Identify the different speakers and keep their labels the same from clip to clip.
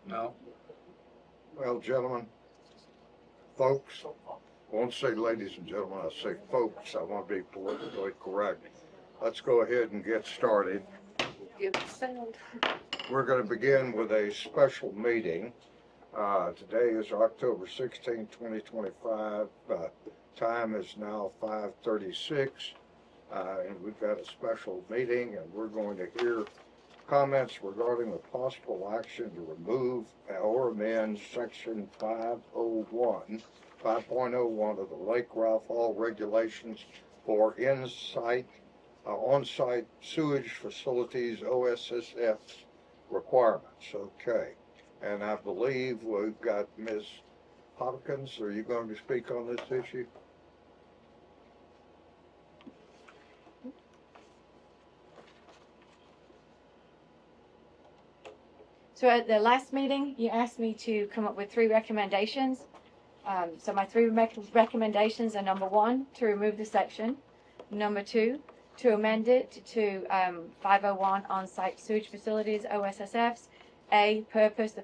Speaker 1: No.
Speaker 2: Well, gentlemen, folks, I won't say ladies and gentlemen, I say folks. I want to be politically correct. Let's go ahead and get started.
Speaker 3: Give the sound.
Speaker 2: We're going to begin with a special meeting. Today is October 16, 2025. Time is now 5:36, and we've got a special meeting, and we're going to hear comments regarding the possible action to remove or amend Section 5.01 of the Lake Ralph Hall regulations for on-site sewage facilities, OSSFs requirements. Okay. And I believe we've got Ms. Hopkins. Are you going to speak on this issue?
Speaker 4: So at the last meeting, you asked me to come up with 3 recommendations. So my 3 recommendations are: number 1, to remove the section; number 2, to amend it to 501 on-site sewage facilities, OSSFs. The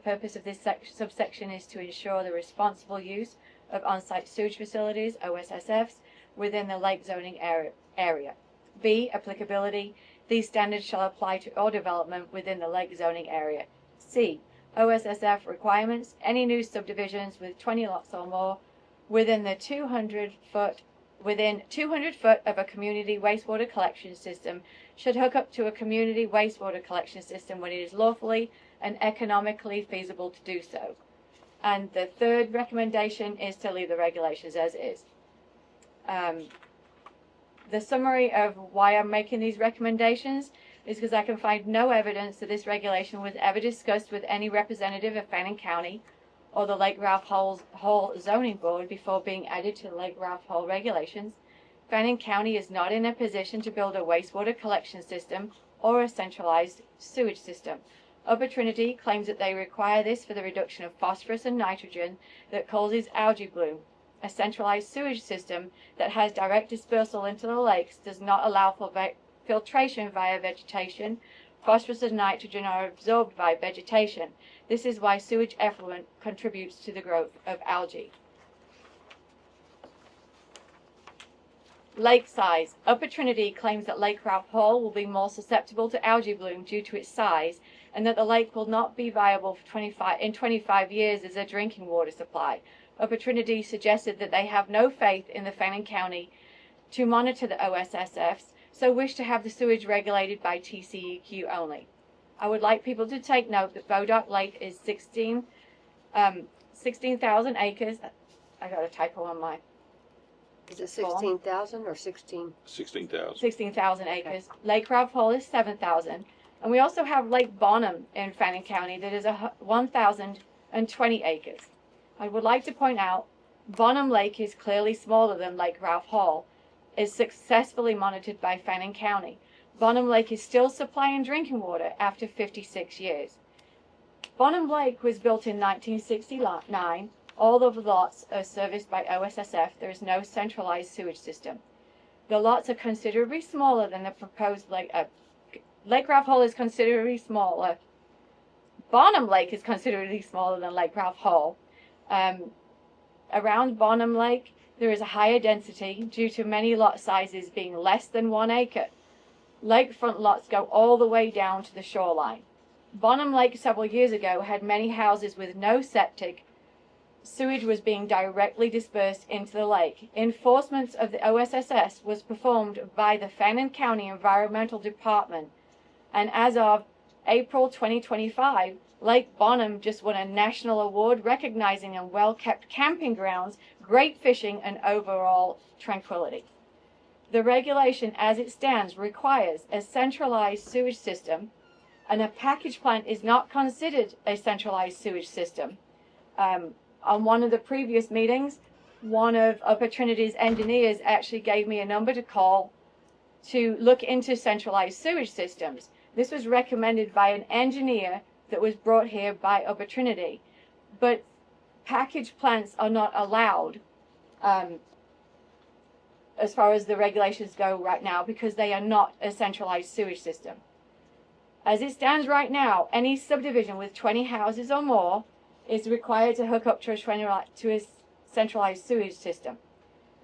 Speaker 4: purpose of this subsection is to ensure the responsible use of on-site sewage facilities, OSSFs, within the lake zoning area. B, applicability. These standards shall apply to all development within the lake zoning area. C, OSSF requirements. Any new subdivisions with 20 lots or more within 200 foot of a community wastewater collection system should hook up to a community wastewater collection system when it is lawfully and economically feasible to do so. And the 3rd recommendation is to leave the regulations as is. The summary of why I'm making these recommendations is because I can find no evidence that this regulation was ever discussed with any representative of Fannin County or the Lake Ralph Hall Zoning Board before being added to the Lake Ralph Hall regulations. Fannin County is not in a position to build a wastewater collection system or a centralized sewage system. Upper Trinity claims that they require this for the reduction of phosphorus and nitrogen that causes algae bloom. A centralized sewage system that has direct dispersal into the lakes does not allow for filtration via vegetation. Phosphorus and nitrogen are absorbed by vegetation. This is why sewage effluent contributes to the growth of algae. Lake size. Upper Trinity claims that Lake Ralph Hall will be more susceptible to algae bloom due to its size, and that the lake will not be viable for 25 years as a drinking water supply. Upper Trinity suggested that they have no faith in the Fannin County to monitor the OSSFs, so wish to have the sewage regulated by TCEQ only. I would like people to take note that Bodoc Lake is 16,000 acres. I got a typo on my.
Speaker 3: Is it 16,000 or 16?
Speaker 1: 16,000.
Speaker 4: 16,000 acres. Okay. Lake Ralph Hall is 7,000. And we also have Lake Bonham in Fannin County that is 1,020 acres. I would like to point out Bonham Lake is clearly smaller than Lake Ralph Hall, is successfully monitored by Fannin County. Bonham Lake is still supplying drinking water after 56 years. Bonham Lake was built in 1969. All of the lots are serviced by OSSF. There is no centralized sewage system. The lots are considerably smaller than the proposed Lake Ralph Hall is considerably smaller. Bonham Lake is considerably smaller than Lake Ralph Hall. Around Bonham Lake, there is a higher density due to many lot sizes being less than 1 acre. Lakefront lots go all the way down to the shoreline. Bonham Lake several years ago had many houses with no septic. Sewage was being directly dispersed into the lake. Enforcement of the OSSS was performed by the Fannin County Environmental Department, and as of April 2025, Lake Bonham just won a national award recognizing in well-kept camping grounds, great fishing, and overall tranquility. The regulation as it stands requires a centralized sewage system, and a package plant is not considered a centralized sewage system. On one of the previous meetings, one of Upper Trinity's engineers actually gave me a number to call to look into centralized sewage systems. This was recommended by an engineer that was brought here by Upper Trinity. But package plants are not allowed as far as the regulations go right now because they are not a centralized sewage system. As it stands right now, any subdivision with 20 houses or more is required to hook up to a centralized sewage system.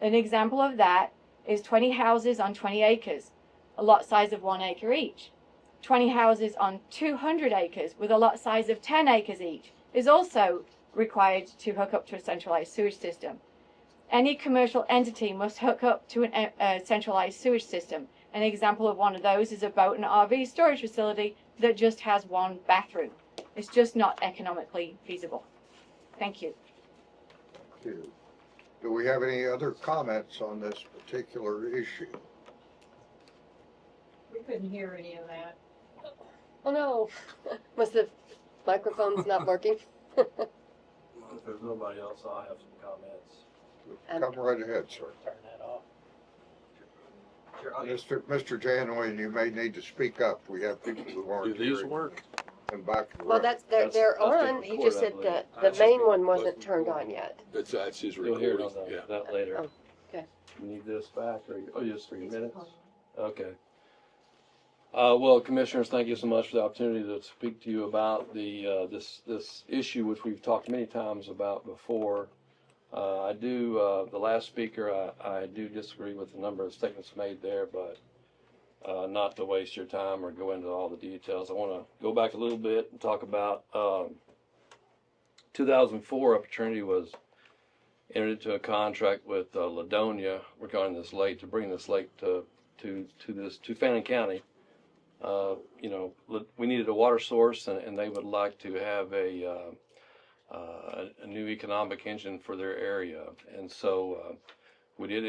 Speaker 4: An example of that is 20 houses on 20 acres, a lot size of 1 acre each. 20 houses on 200 acres with a lot size of 10 acres each is also required to hook up to a centralized sewage system. Any commercial entity must hook up to a centralized sewage system. An example of one of those is a boat and RV storage facility that just has one bathroom. It's just not economically feasible. Thank you.
Speaker 2: Thank you. Do we have any other comments on this particular issue?
Speaker 1: We couldn't hear any of that.
Speaker 3: Oh no, was the microphones not working?
Speaker 5: If there's nobody else, I'll have some comments.
Speaker 2: Come right ahead, sir.
Speaker 5: Turn that off.
Speaker 2: Mr. Janway, you may need to speak up. We have people who aren't
Speaker 6: Do these
Speaker 2: hearing
Speaker 6: work?
Speaker 2: in back of the
Speaker 3: Well,
Speaker 2: room.
Speaker 3: they're
Speaker 6: That's the
Speaker 3: on. He just said
Speaker 6: record, I
Speaker 3: the
Speaker 6: believe.
Speaker 3: main one wasn't turned on yet.
Speaker 6: That's his
Speaker 5: You'll hear it
Speaker 6: recording,
Speaker 5: on
Speaker 6: yeah.
Speaker 5: that later.
Speaker 3: Oh, okay.
Speaker 5: You need this back, or just 3 minutes? Okay. Well, commissioners, thank you so much for the opportunity to speak to you about the this issue, which we've talked many times about before. The last speaker, I do disagree with the number of statements made there, but not to waste your time or go into all the details. I want to go back a little bit and talk about 2004. Opportunity was entered into a contract with Ladonia regarding this lake, to bring this lake to Fannin County. We needed a water source, and they would like to have a new economic engine for their area, and so we did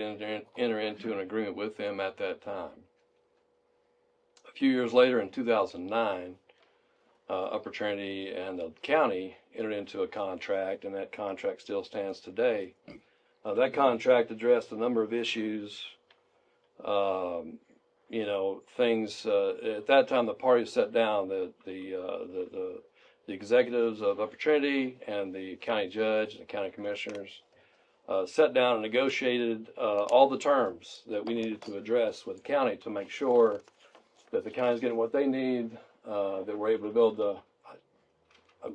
Speaker 5: enter into an agreement with them at that time. A few years later, in 2009, Upper Trinity and the county entered into a contract, and that contract still stands today. That contract addressed a number of issues. Things. At that time, the parties sat down. The executives of Upper Trinity and the county judge and the county commissioners sat down and negotiated all the terms that we needed to address with the county to make sure that the county's getting what they need, that we're able to build the.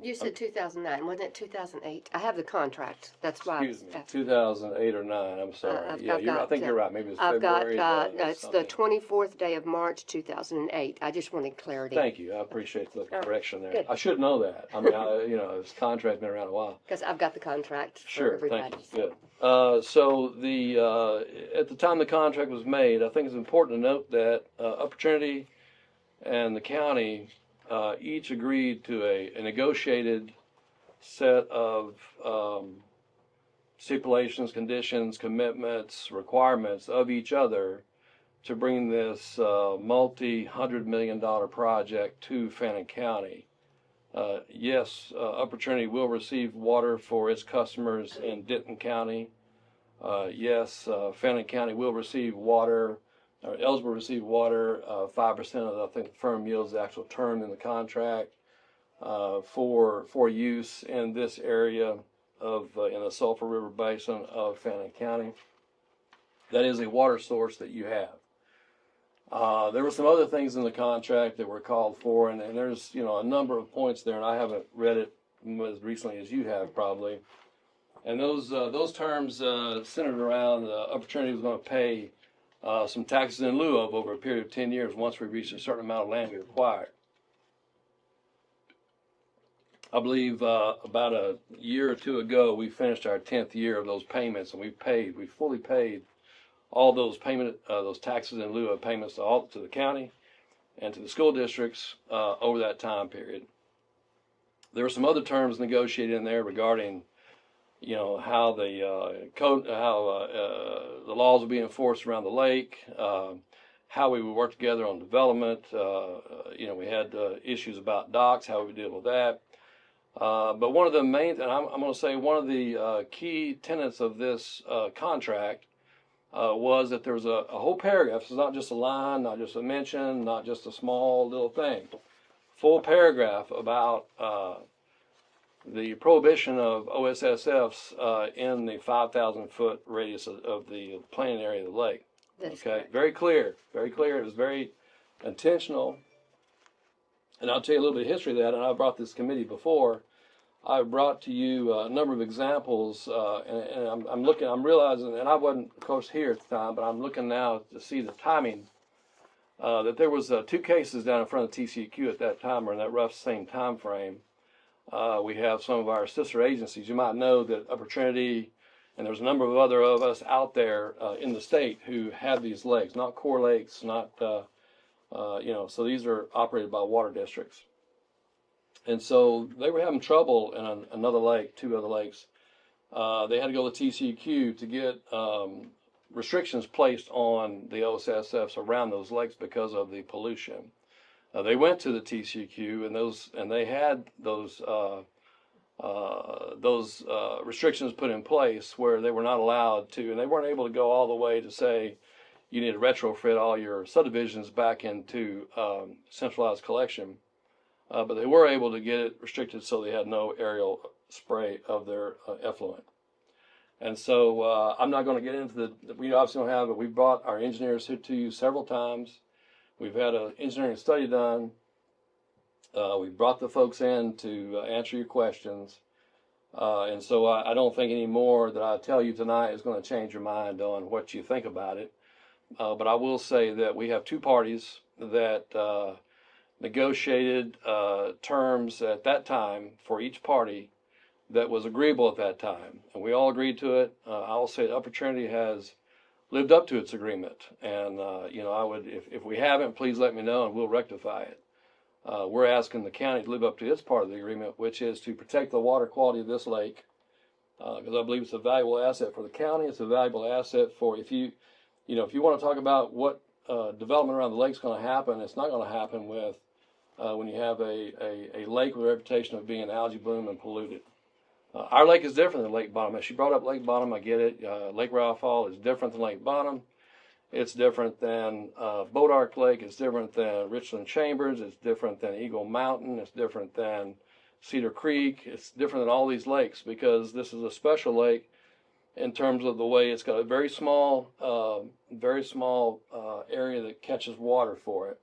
Speaker 3: You said 2009, wasn't it 2008? I have the contract. That's why.
Speaker 5: Excuse me, 2008 or 9. I'm sorry. I think you're right. Maybe it's February.
Speaker 3: No, it's the 24th day of March 2008. I just wanted clarity.
Speaker 5: Thank you. I appreciate the correction there.
Speaker 3: Good.
Speaker 5: I should know that. I mean, this contract's been around a while.
Speaker 3: Because I've got the contract for
Speaker 5: Sure.
Speaker 3: everybody.
Speaker 5: Thank you. Good. At the time the contract was made, I think it's important to note that Upper Trinity and the county each agreed to a negotiated set of stipulations, conditions, commitments, requirements of each other to bring this multi-$100-million project to Fannin County. Yes, Upper Trinity will receive water for its customers in Denton County. Yes, Fannin County will receive water, or eligible to receive water, 5% of, I think, the firm yields the actual term in the contract for use in this area in the Sulphur River Basin of Fannin County. That is a water source that you have. There were some other things in the contract that were called for, and there's a number of points there, and I haven't read it as recently as you have probably. And those terms centered around Upper Trinity was going to pay some taxes in lieu of over a period of 10 years once we reached a certain amount of land we acquired. I believe about a year or two ago we finished our 10th year of those payments, and we fully paid all those those taxes in lieu of payments to the county and to the school districts over that time period. There were some other terms negotiated in there regarding how the laws will be enforced around the lake, how we would work together on development. We had issues about docks, how we would deal with that. But one of the main, and I'm going to say one of the key tenets of this contract was that there was a whole paragraph. It's not just a line, not just a mention, not just a small little thing. Full paragraph about the prohibition of OSSFs in the 5,000-foot radius of the planning area of the lake.
Speaker 3: That's
Speaker 5: okay,
Speaker 3: correct.
Speaker 5: very clear, very clear. It was very intentional And I'll tell you a little bit of history of that, and I've brought this committee before. I've brought to you a number of examples, and I'm realizing, and I wasn't, of course, here at the time, but I'm looking now to see the timing, that there was 2 cases down in front of TCEQ at that time, or in that rough same time frame. We have some of our sister agencies. You might know that Upper Trinity, and there's a number of other of us out there in the state who have these lakes, not core lakes, not, so these are operated by water districts. And so they were having trouble in another lake, 2 other lakes. They had to go to TCEQ to get restrictions placed on the OSSFs around those lakes because of the pollution. They went to the TCEQ, and they had those restrictions put in place where they were not allowed to, and they weren't able to go all the way to say you need to retrofit all your subdivisions back into centralized collection. But they were able to get it restricted so they had no aerial spray of their effluent. And so I'm not going to get into we obviously don't have it. We've brought our engineers here to you several times. We've had an engineering study done. We've brought the folks in to answer your questions. And so I don't think any more that I tell you tonight is going to change your mind on what you think about it. But I will say that we have 2 parties that negotiated terms at that time for each party that was agreeable at that time, and we all agreed to it. I will say Upper Trinity has lived up to its agreement, and I would, if we haven't, please let me know and we'll rectify it. We're asking the county to live up to its part of the agreement, which is to protect the water quality of this lake, because I believe it's a valuable asset for the county. It's a valuable asset for if you want to talk about what development around the lake is going to happen, it's not going to happen with when you have a lake with a reputation of being algae bloom and polluted. Our lake is different than Lake Bottom. As she brought up Lake Bottom, I get it. Lake Ralph is different than Lake Bottom. It's different than Boat Ark Lake. It's different than Richland Chambers. It's different than Eagle Mountain. It's different than Cedar Creek. It's different than all these lakes because this is a special lake in terms of the way it's got a very small area that catches water for it.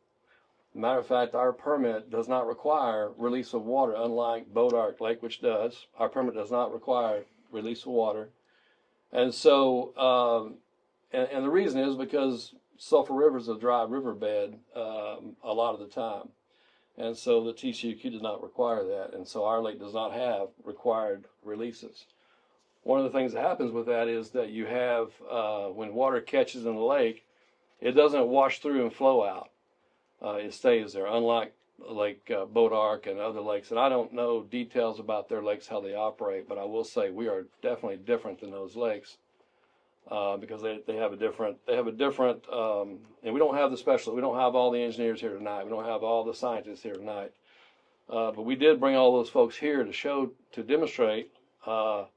Speaker 5: Matter of fact, our permit does not require release of water, unlike Boat Ark Lake, which does. Our permit does not require release of water. And so, and the reason is because Sulphur River is a dry riverbed a lot of the time. And so the TCEQ does not require that. And so our lake does not have required releases. One of the things that happens with that is that you have, when water catches in the lake, it doesn't wash through and flow out. It stays there, unlike Lake Boat Ark and other lakes. And I don't know details about their lakes, how they operate, but I will say we are definitely different than those lakes because they have a different, and we don't have we don't have all the engineers here tonight. We don't have all the scientists here tonight. But we did bring all those folks here to demonstrate the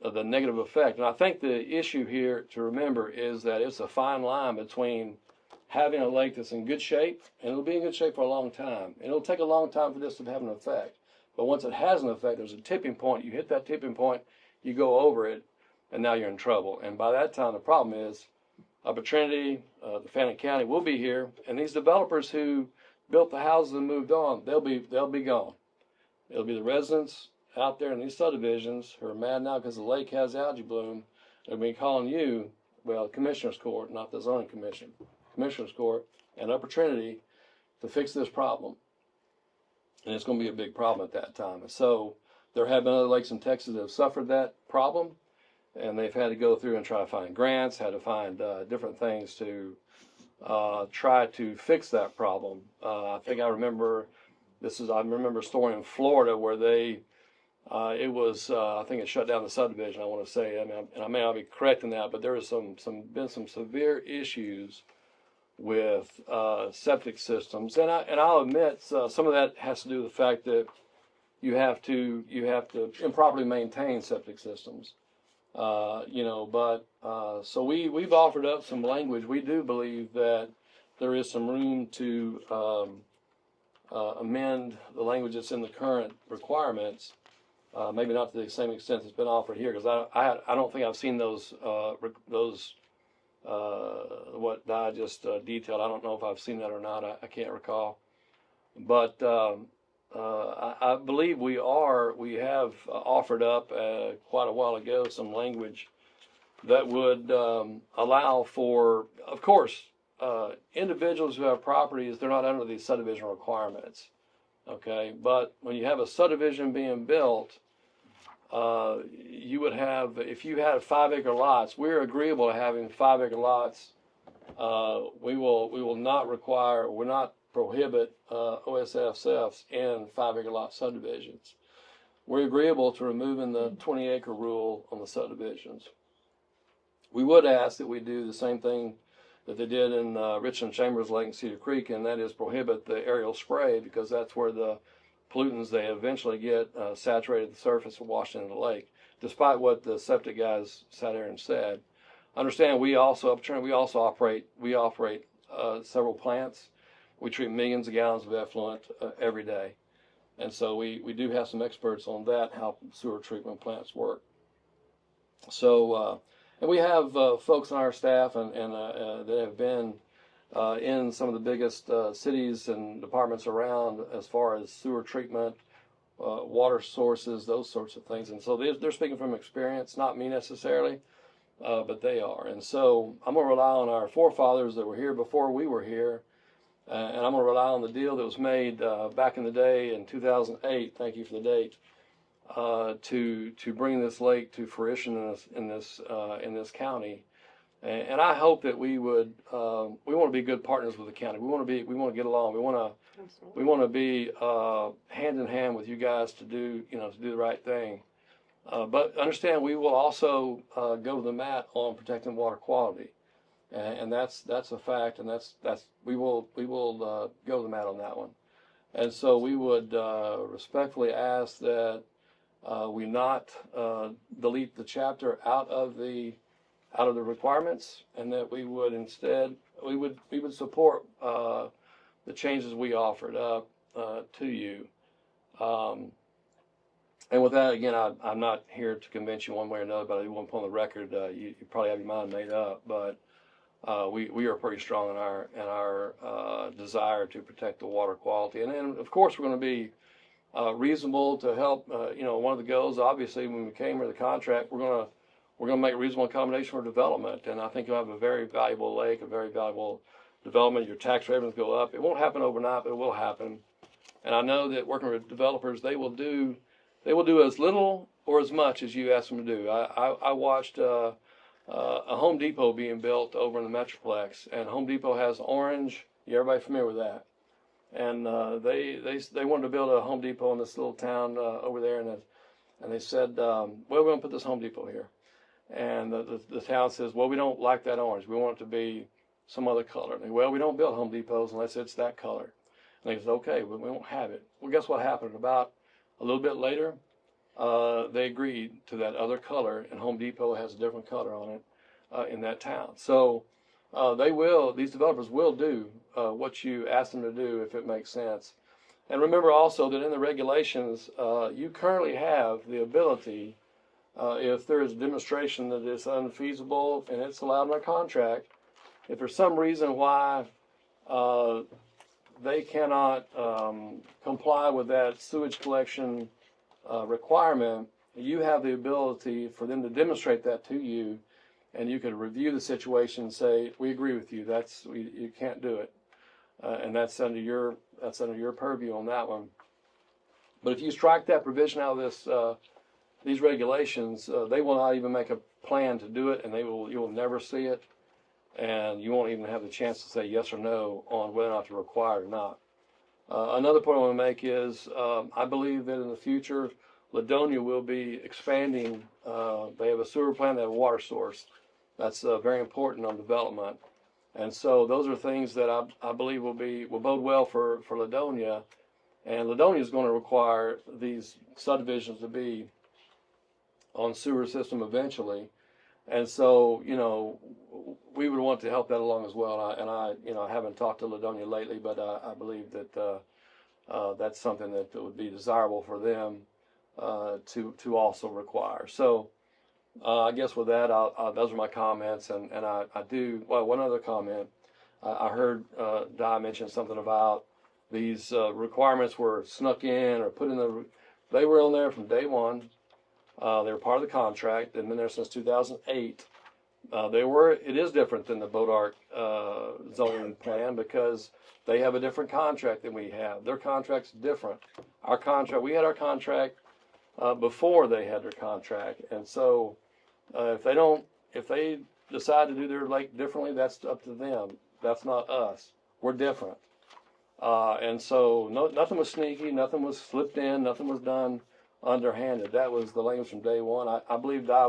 Speaker 5: negative effect. And I think the issue here to remember is that it's a fine line between having a lake that's in good shape, and it'll be in good shape for a long time. And it'll take a long time for this to have an effect. But once it has an effect, there's a tipping point. You hit that tipping point, you go over it, and now you're in trouble. And by that time, the problem is Upper Trinity, the Fannin County will be here, and these developers who built the houses and moved on, they'll be gone. It'll be the residents out there in these subdivisions who are mad now because the lake has algae bloom. They'll be calling you, well, Commissioner's Court, not the Zoning Commission. Commissioner's Court and Upper Trinity to fix this problem. And it's going to be a big problem at that time. And so there have been other lakes in Texas that have suffered that problem, and they've had to go through and try to find grants, had to find different things to try to fix that problem. I remember a story in Florida where they, I think it shut down the subdivision, I want to say. And I may not be correct in that, but there was been some severe issues with septic systems, and I'll admit some of that has to do with the fact that you have to improperly maintain septic systems, But so we've offered up some language. We do believe that there is some room to amend the language that's in the current requirements. Maybe not to the same extent that's been offered here, because I don't think I've seen those what I just detailed. I don't know if I've seen that or not. I can't recall. But I believe we have offered up quite a while ago some language that would allow for, of course, individuals who have properties, they're not under these subdivision requirements. Okay, but when you have a subdivision being built, you would have, if you had 5-acre lots, we're agreeable to having 5-acre lots. We will not require, will not prohibit OSSFs in 5-acre lot subdivisions. We're agreeable to removing the 20-acre rule on the subdivisions. We would ask that we do the same thing that they did in Richland Chambers Lake and Cedar Creek, and that is prohibit the aerial spray, because that's where the pollutants they eventually get saturated the surface and washed into the lake, despite what the septic guys sat there and said. Understand, we also operate several plants. We treat millions of gallons of effluent every day. And so we do have some experts on that, how sewer treatment plants work. So, and we have folks on our staff and that have been in some of the biggest cities and departments around as far as sewer treatment, water sources, those sorts of things. And so they're speaking from experience, not me necessarily, but they are. And so I'm going to rely on our forefathers that were here before we were here. And I'm going to rely on the deal that was made back in the day in 2008. Thank you for the date. To bring this lake to fruition in this county, and I hope that we want to be good partners with the county. We want to get along. We want to be hand in hand with you guys to do the right thing. But understand, we will also go to the mat on protecting water quality. And that's a fact, and we will go to the mat on that one. And so we would respectfully ask that we not delete the chapter out of the requirements, and that we would instead we would support the changes we offered up to you. And with that, again, I'm not here to convince you one way or another, but I do want to put on the record, you probably have your mind made up, but we are pretty strong in our desire to protect the water quality. And then, of course, we're going to be reasonable to help. One of the goals, obviously, when we came with the contract, we're going to make reasonable accommodation for development. And I think you'll have a very valuable lake, a very valuable development. Your tax revenues go up. It won't happen overnight, but it will happen. And I know that working with developers, they will do as little or as much as you ask them to do. I watched a Home Depot being built over in the Metroplex, and Home Depot has orange. Everybody familiar with that? And they wanted to build a Home Depot in this little town over there, and they said, well, we're going to put this Home Depot here. And the town says, well, we don't like that orange. We want it to be some other color. And they, well, we don't build Home Depots unless it's that color. And they said, okay, but we won't have it. Well, guess what happened? About a little bit later, they agreed to that other color, and Home Depot has a different color on it in that town. So these developers will do what you ask them to do if it makes sense. And remember also that in the regulations, you currently have the ability, if there is a demonstration that it's unfeasible and it's allowed in a contract, if there's some reason why they cannot comply with that sewage collection requirement, you have the ability for them to demonstrate that to you, and you could review the situation and say, we agree with you, you can't do it. And that's under your purview on that one. But if you strike that provision out of these regulations, they will not even make a plan to do it, and you will never see it, and you won't even have the chance to say yes or no on whether or not to require it or not. Another point I want to make is I believe that in the future, Ladonia will be expanding. They have a sewer plant, they have a water source. That's very important on development. And so those are things that I believe will bode well for Ladonia. And Ladonia is going to require these subdivisions to be on sewer system eventually. And so, we would want to help that along as well. And I haven't talked to Ladonia lately, but I believe that that's something that would be desirable for them to also require. So I guess with that, those are my comments. And I do, one other comment. I heard Di mention something about these requirements were snuck in or put in they were on there from day one. They were part of the contract. They've been there since 2008. It is different than the Bodark zoning plan because they have a different contract than we have. Their contract's different. We had our contract before they had their contract. And so if they decide to do their lake differently, that's up to them. That's not us. We're different. And so nothing was sneaky, nothing was slipped in, nothing was done underhanded. That was the language from day one. I believed I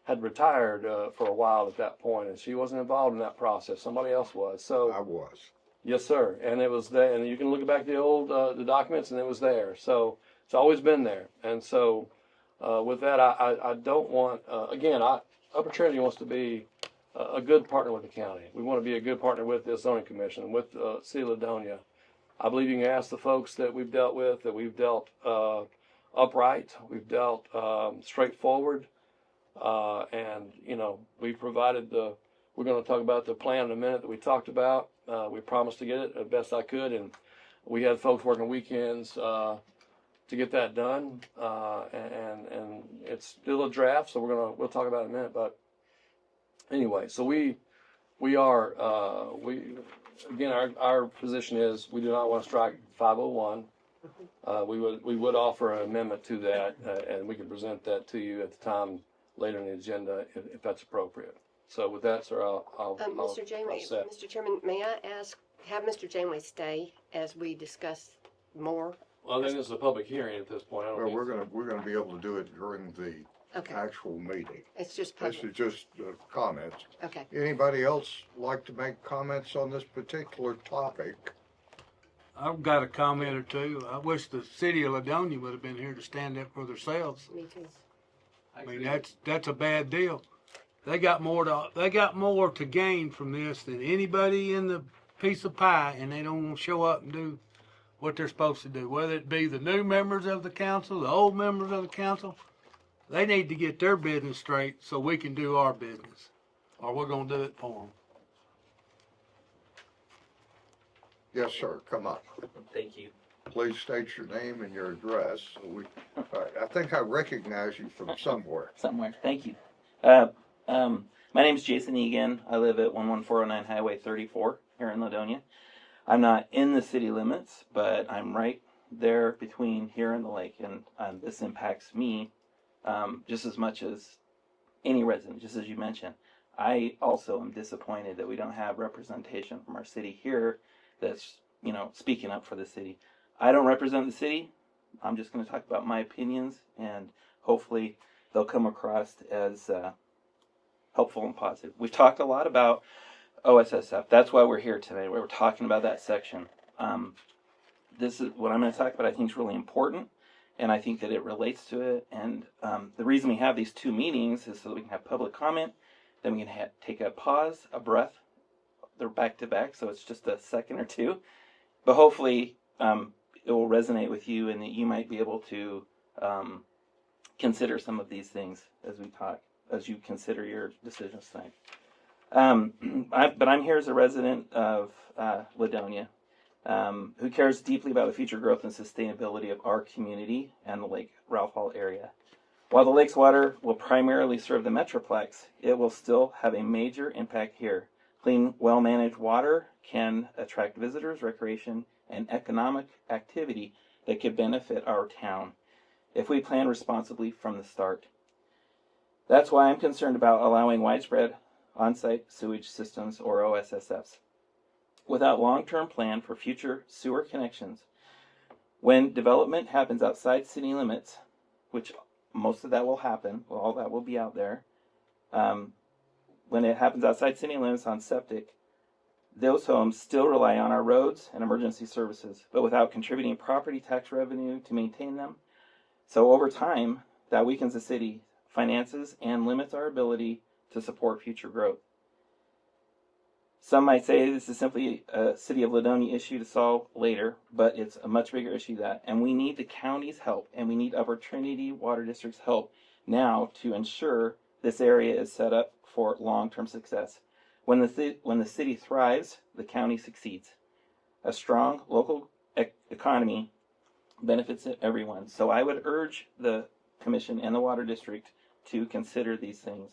Speaker 5: had retired for a while at that point, and she wasn't involved in that process. Somebody else was. So
Speaker 2: I was.
Speaker 5: Yes, sir. And it was there, and you can look back at the old the documents, and it was there. So it's always been there. And so with that, I don't want Upper Trinity wants to be a good partner with the county. We want to be a good partner with the zoning commission, with City of Ladonia. I believe you can ask the folks that we've dealt with, that we've dealt upright, we've dealt straightforward, and we've provided we're going to talk about the plan in a minute that we talked about. We promised to get it as best I could, and we had folks working weekends to get that done, and it's still a draft, so we'll talk about it in a minute. But anyway, so our position is we do not want to strike 501. We would offer an amendment to that, and we can present that to you at the time later in the agenda if that's appropriate. So with that, sir,
Speaker 3: Mr. Janeway, Mr. Chairman, may I have Mr. Janeway stay as we discuss more?
Speaker 5: Well, I think this is a public hearing at this point.
Speaker 2: Well, we're gonna be able to do it during the actual meeting.
Speaker 3: It's just public.
Speaker 2: This is just comments.
Speaker 3: Okay.
Speaker 2: Anybody else like to make comments on this particular topic?
Speaker 6: I've got a comment or two. I wish the city of Ladonia would have been here to stand up for themselves.
Speaker 3: Me too.
Speaker 6: I mean, that's a bad deal. They got more to gain from this than anybody in the piece of pie, and they don't want to show up and do what they're supposed to do. Whether it be the new members of the council, the old members of the council, they need to get their business straight so we can do our business, or we're going to do it for them.
Speaker 2: Yes, sir. Come up.
Speaker 7: Thank you.
Speaker 2: Please state your name and your address. I think I recognize you from somewhere.
Speaker 7: Somewhere. Thank you. My name is Jason Egan. I live at 11409 Highway 34 here in Ladonia. I'm not in the city limits, but I'm right there between here and the lake, and this impacts me just as much as any resident, just as you mentioned. I also am disappointed that we don't have representation from our city here that's, speaking up for the city. I don't represent the city. I'm just going to talk about my opinions, and hopefully they'll come across as helpful and positive. We've talked a lot about OSSF. That's why we're here today. We're talking about that section. This is what I'm going to talk about. I think is really important, and I think that it relates to it. And the reason we have these two meetings is so that we can have public comment, then we can take a pause, a breath. They're back to back, so it's just a second or two. But hopefully it will resonate with you, and that you might be able to consider some of these things as we talk, as you consider your decisions tonight. But I'm here as a resident of Ladonia who cares deeply about the future growth and sustainability of our community and the Lake Ralph Hall area. While the lake's water will primarily serve the Metroplex, it will still have a major impact here. Clean, well-managed water can attract visitors, recreation, and economic activity that could benefit our town if we plan responsibly from the start. That's why I'm concerned about allowing widespread on-site sewage systems, or OSSFs, without long-term plan for future sewer connections. When development happens outside city limits, which most of that will happen, all that will be out there, when it happens outside city limits on septic, those homes still rely on our roads and emergency services, but without contributing property tax revenue to maintain them. So over time, that weakens the city finances and limits our ability to support future growth. Some might say this is simply a City of Ladonia issue to solve later, but it's a much bigger issue than that. And we need the county's help, and we need Upper Trinity Water District's help now to ensure this area is set up for long-term success. When the city thrives, the county succeeds. A strong local economy benefits everyone. So I would urge the commission and the water district to consider these things,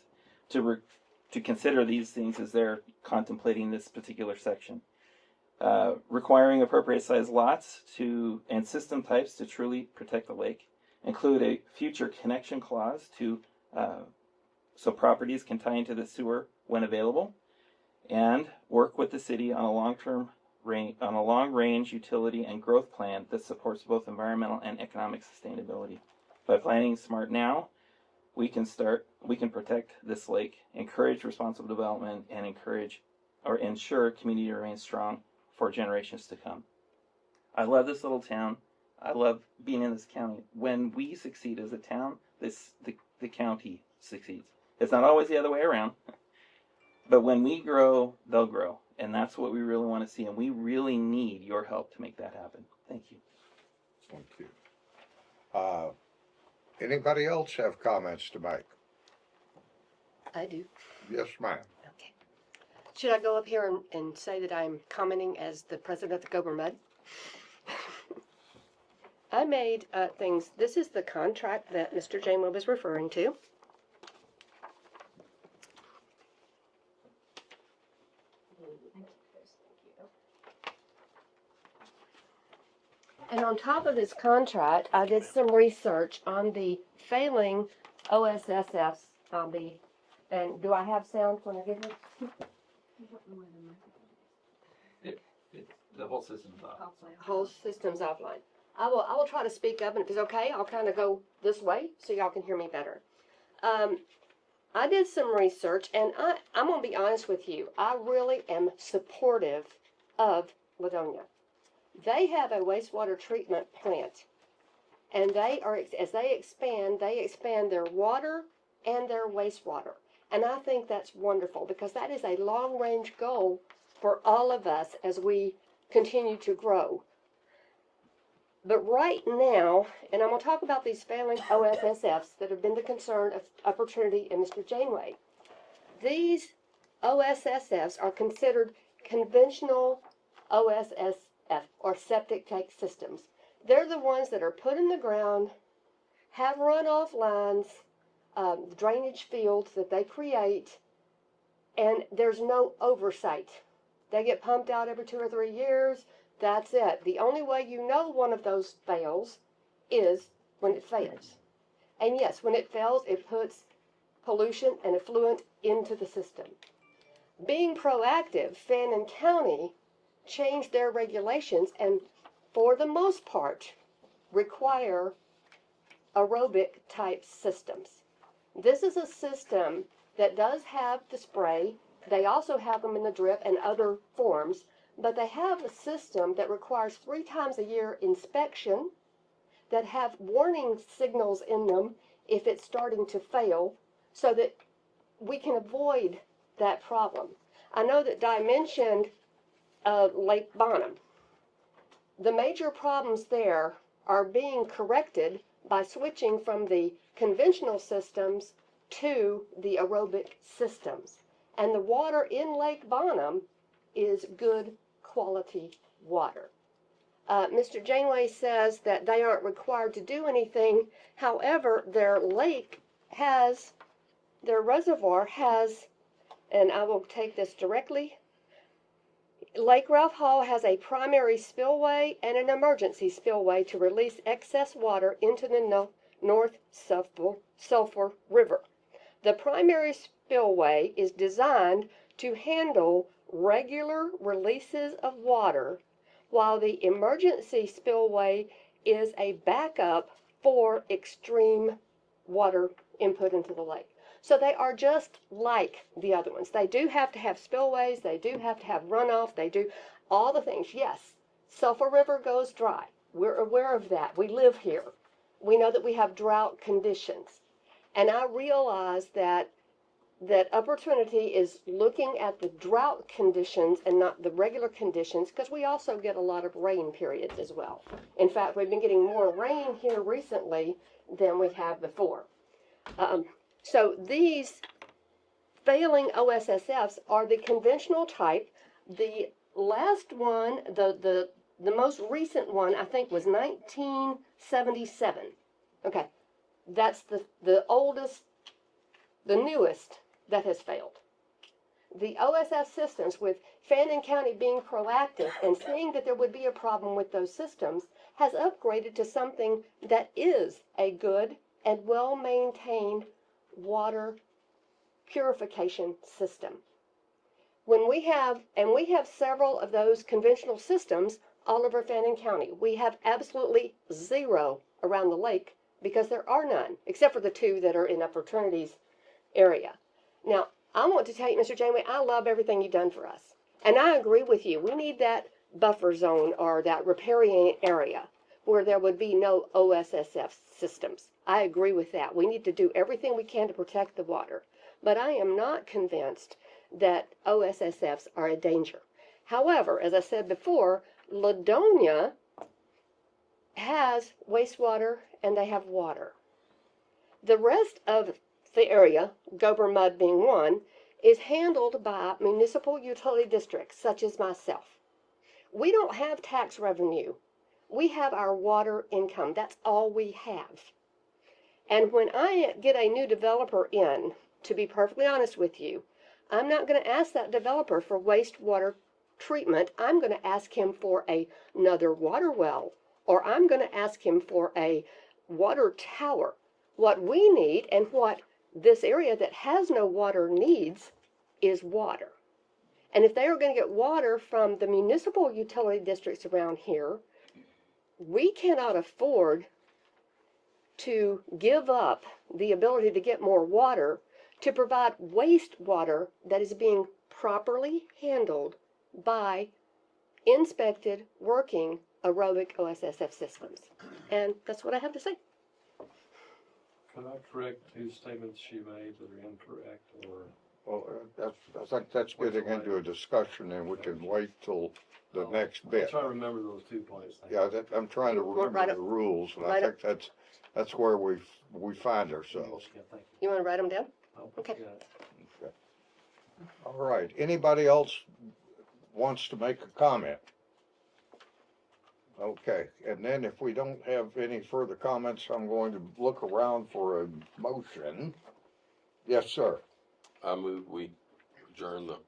Speaker 7: to consider these things as they're contemplating this particular section. Requiring appropriate size lots and system types to truly protect the lake. Include a future connection clause so properties can tie into the sewer when available, and work with the city on a long range utility and growth plan that supports both environmental and economic sustainability. By planning smart now, we can protect this lake, encourage responsible development, and ensure community remains strong for generations to come. I love this little town. I love being in this county. When we succeed as a town, the county succeeds. It's not always the other way around, but when we grow, they'll grow. And that's what we really want to see. And we really need your help to make that happen. Thank you.
Speaker 2: Thank you. Anybody else have comments to make?
Speaker 3: I do.
Speaker 2: Yes, ma'am.
Speaker 3: Okay. Should I go up here and say that I'm commenting as the president of the Gober Mud? I made things. This is the contract that Mr. Janeway was referring to. And on top of this contract, I did some research on the failing OSSFs and do I have sound when I get here?
Speaker 7: The whole system's off.
Speaker 3: Whole system's offline. I will try to speak up, and if it's okay, I'll kind of go this way so y'all can hear me better. I did some research, and I'm going to be honest with you. I really am supportive of Ladonia. They have a wastewater treatment plant, and as they expand their water and their wastewater. And I think that's wonderful because that is a long-range goal for all of us as we continue to grow. But right now, and I'm going to talk about these failing OSSFs that have been the concern of Opportunity and Mr. Janeway. These OSSFs are considered conventional OSSF or septic tank systems. They're the ones that are put in the ground, have runoff lines, drainage fields that they create, and there's no oversight. They get pumped out every 2 or 3 years. That's it. The only way you know one of those fails is when it fails. And yes, when it fails, it puts pollution and effluent into the system. Being proactive, Fannin County changed their regulations and, for the most part, require aerobic type systems. This is a system that does have the spray. They also have them in the drip and other forms, but they have a system that requires 3 times a year inspection, that have warning signals in them if it's starting to fail, so that we can avoid that problem. I know that Di mentioned Lake Bonham. The major problems there are being corrected by switching from the conventional systems to the aerobic systems. And the water in Lake Bonham is good quality water. Mr. Janeway says that they aren't required to do anything. However, their reservoir has, and I will take this directly, Lake Ralph Hall has a primary spillway and an emergency spillway to release excess water into the North Sulphur River. The primary spillway is designed to handle regular releases of water, while the emergency spillway is a backup for extreme water input into the lake. So they are just like the other ones. They do have to have spillways, they do have to have runoff, they do all the things. Yes, Sulphur River goes dry. We're aware of that. We live here. We know that we have drought conditions. And I realize that Opportunity is looking at the drought conditions and not the regular conditions, because we also get a lot of rain periods as well. In fact, we've been getting more rain here recently than we have before. So these failing OSSFs are the conventional type. The last one, the most recent one, I think, was 1977. Okay, that's the oldest, the newest that has failed. The OSF systems, with Fannin County being proactive and seeing that there would be a problem with those systems, has upgraded to something that is a good and well-maintained water purification system. When we have several of those conventional systems all over Fannin County. We have absolutely zero around the lake because there are none, except for the two that are in Upper Trinity's area. Now, I want to tell you, Mr. Janeway, I love everything you've done for us. And I agree with you. We need that buffer zone or that riparian area where there would be no OSSF systems. I agree with that. We need to do everything we can to protect the water. But I am not convinced that OSSFs are a danger. However, as I said before, Ladonia has wastewater and they have water. The rest of the area, Gober Mud being one, is handled by municipal utility districts such as myself. We don't have tax revenue. We have our water income. That's all we have. And when I get a new developer in, to be perfectly honest with you, I'm not going to ask that developer for wastewater treatment. I'm going to ask him for another water well, or I'm going to ask him for a water tower. What we need and what this area that has no water needs is water. And if they are going to get water from the municipal utility districts around here, we cannot afford to give up the ability to get more water to provide wastewater that is being properly handled by inspected, working aerobic OSSF systems. And that's what I have to say.
Speaker 5: Can I correct two statements she made that are incorrect, or?
Speaker 2: Well, I think that's getting into a discussion, and we can wait till the next bit.
Speaker 5: I'm trying to remember those 2 points.
Speaker 2: Yeah, I'm trying to remember the rules, and I think that's where we find ourselves.
Speaker 5: Yeah, thank
Speaker 3: You want to write them down?
Speaker 5: you.
Speaker 3: Okay.
Speaker 2: Okay. All right. Anybody else wants to make a comment? Okay. And then if we don't have any further comments, I'm going to look around for a motion. Yes, sir.
Speaker 8: I move we adjourn the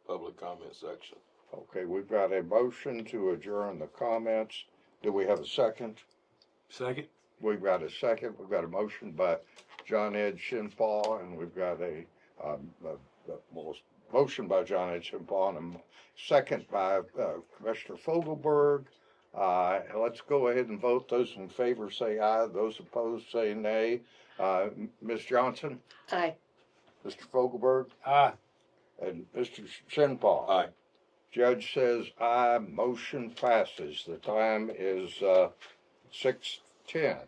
Speaker 8: public comment section.
Speaker 2: Okay, we've got a motion to adjourn the comments. Do we have a second?
Speaker 6: Second.
Speaker 2: We've got a second. We've got a motion by John Ed Shinpaw, and we've got a motion by John Ed Shinpaw and a second by Commissioner Fogelberg. Let's go ahead and vote. Those in favor say aye. Those opposed say nay. Ms. Johnson?
Speaker 3: Aye.
Speaker 2: Mr. Fogelberg?
Speaker 6: Aye.
Speaker 2: And Mr. Shinpaw?
Speaker 8: Aye.
Speaker 2: Judge says aye. Motion passes. The time is 6:10.